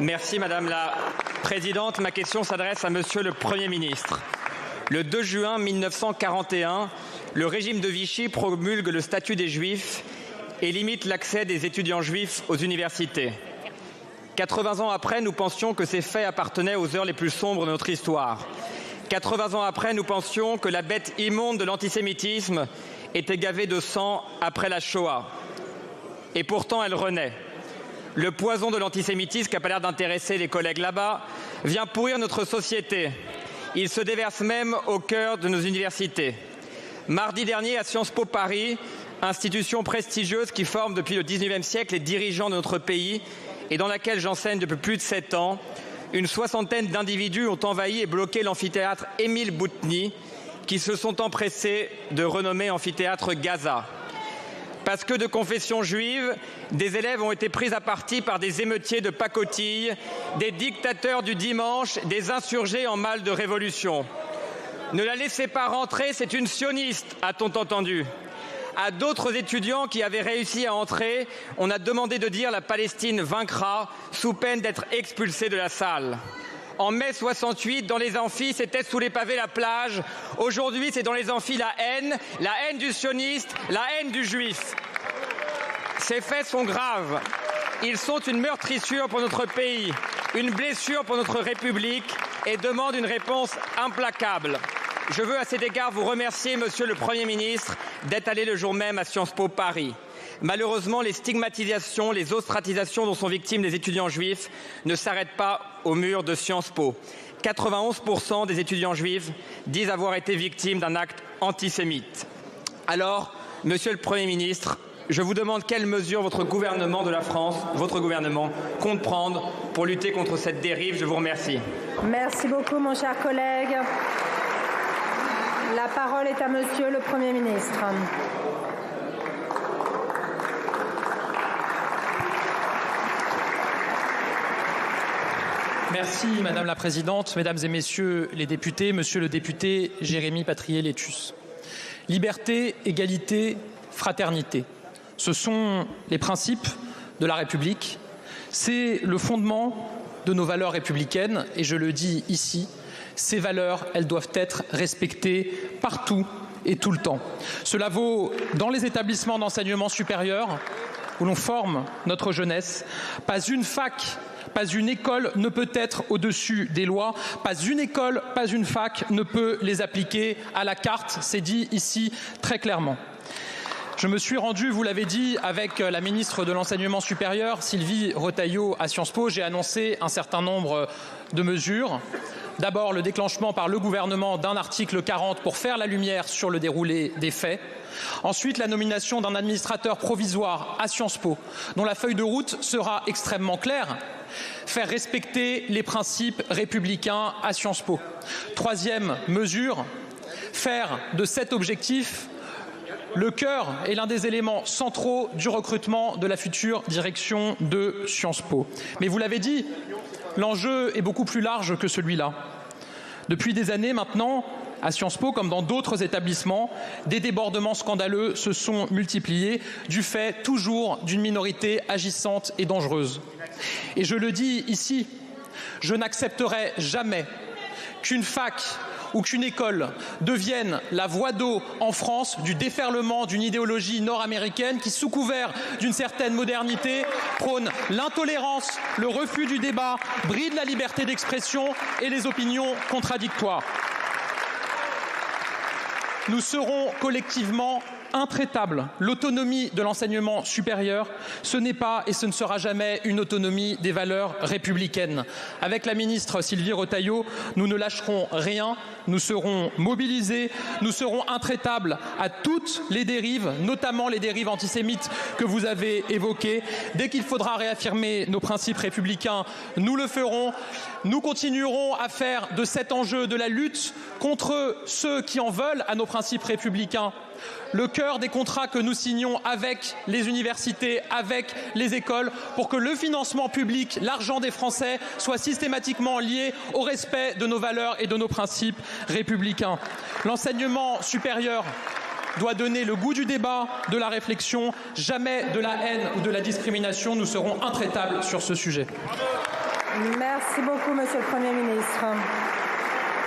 Merci Madame la Présidente. Ma question s'adresse à Monsieur le Premier ministre. Le 2 juin 1941, le régime de Vichy promulgue le statut des Juifs et limite l'accès des étudiants juifs aux universités. 80 ans après, nous pensions que ces faits appartenaient aux heures les plus sombres de notre histoire. 80 ans après, nous pensions que la bête immonde de l'antisémitisme était gavée de sang après la Shoah. Et pourtant, elle renaît. Le poison de l'antisémitisme, qui n'a pas l'air d'intéresser les collègues là-bas, vient pourrir notre société. Il se déverse même au cœur de nos universités. Mardi dernier, à Sciences Po Paris, institution prestigieuse qui forme depuis le XIXe siècle les dirigeants de notre pays et dans laquelle j'enseigne depuis plus de 7 ans, une soixantaine d'individus ont envahi et bloqué l'amphithéâtre Émile Boutny, qui se sont empressés de renommer amphithéâtre Gaza. Parce que de confession juive, des élèves ont été pris à partie par des émeutiers de pacotille, des dictateurs du dimanche, des insurgés en mal de révolution. Ne la laissez pas rentrer, c'est une sioniste, a-t-on entendu. À d'autres étudiants qui avaient réussi à entrer, on a demandé de dire la Palestine vaincra, sous peine d'être expulsés de la salle. En mai 68, dans les amphis, c'était sous les pavés la plage. Aujourd'hui, c'est dans les amphis la haine du sioniste, la haine du juif. Ces faits sont graves. Ils sont une meurtrissure pour notre pays, une blessure pour notre République et demandent une réponse implacable. Je veux à cet égard vous remercier, Monsieur le Premier ministre, d'être allé le jour même à Sciences Po Paris. Malheureusement, les stigmatisations, les ostratisations dont sont victimes les étudiants juifs ne s'arrêtent pas au mur de Sciences Po. 91% des étudiants juifs disent avoir été victimes d'un acte antisémite. Alors, Monsieur le Premier ministre, je vous demande quelles mesures votre gouvernement de la France, votre gouvernement, compte prendre pour lutter contre cette dérive. Je vous remercie. Merci beaucoup, mon cher collègue. La parole est à Monsieur le Premier ministre. Merci Madame la Présidente, Mesdames et Messieurs les députés, Monsieur le député Jérémy Patrier-Létus. Liberté, égalité, fraternité. Ce sont les principes de la République. C'est le fondement de nos valeurs républicaines et je le dis ici, ces valeurs, elles doivent être respectées partout et tout le temps. Cela vaut dans les établissements d'enseignement supérieur où l'on forme notre jeunesse. Pas une fac, pas une école ne peut être au-dessus des lois. Pas une école, pas une fac ne peut les appliquer à la carte. C'est dit ici très clairement. Je me suis rendu, vous l'avez dit, avec la ministre de l'Enseignement supérieur, Sylvie Retailleau, à Sciences Po. J'ai annoncé un certain nombre de mesures. D'abord, le déclenchement par le gouvernement d'un article 40 pour faire la lumière sur le déroulé des faits. Ensuite, la nomination d'un administrateur provisoire à Sciences Po, dont la feuille de route sera extrêmement claire. Faire respecter les principes républicains à Sciences Po. Troisième mesure, faire de cet objectif le cœur et l'un des éléments centraux du recrutement de la future direction de Sciences Po. Mais vous l'avez dit, l'enjeu est beaucoup plus large que celui-là. Depuis des années maintenant, à Sciences Po, comme dans d'autres établissements, des débordements scandaleux se sont multipliés du fait toujours d'une minorité agissante et dangereuse. Et je le dis ici, je n'accepterai jamais qu'une fac ou qu'une école devienne la voie d'eau en France du déferlement d'une idéologie nord-américaine qui, sous couvert d'une certaine modernité, prône l'intolérance, le refus du débat, bride la liberté d'expression et les opinions contradictoires. Nous serons collectivement intraitables. L'autonomie de l'enseignement supérieur, ce n'est pas et ce ne sera jamais une autonomie des valeurs républicaines. Avec la ministre Sylvie Retailleau, nous ne lâcherons rien, nous serons mobilisés, nous serons intraitables à toutes les dérives, notamment les dérives antisémites que vous avez évoquées. Dès qu'il faudra réaffirmer nos principes républicains, nous le ferons. Nous continuerons à faire de cet enjeu de la lutte contre ceux qui en veulent à nos principes républicains le cœur des contrats que nous signons avec les universités, avec les écoles, pour que le financement public, l'argent des Français, soit systématiquement lié au respect de nos valeurs et de nos principes républicains. L'enseignement supérieur doit donner le goût du débat, de la réflexion, jamais de la haine ou de la discrimination. Nous serons intraitables sur ce sujet. Merci beaucoup, Monsieur le Premier ministre.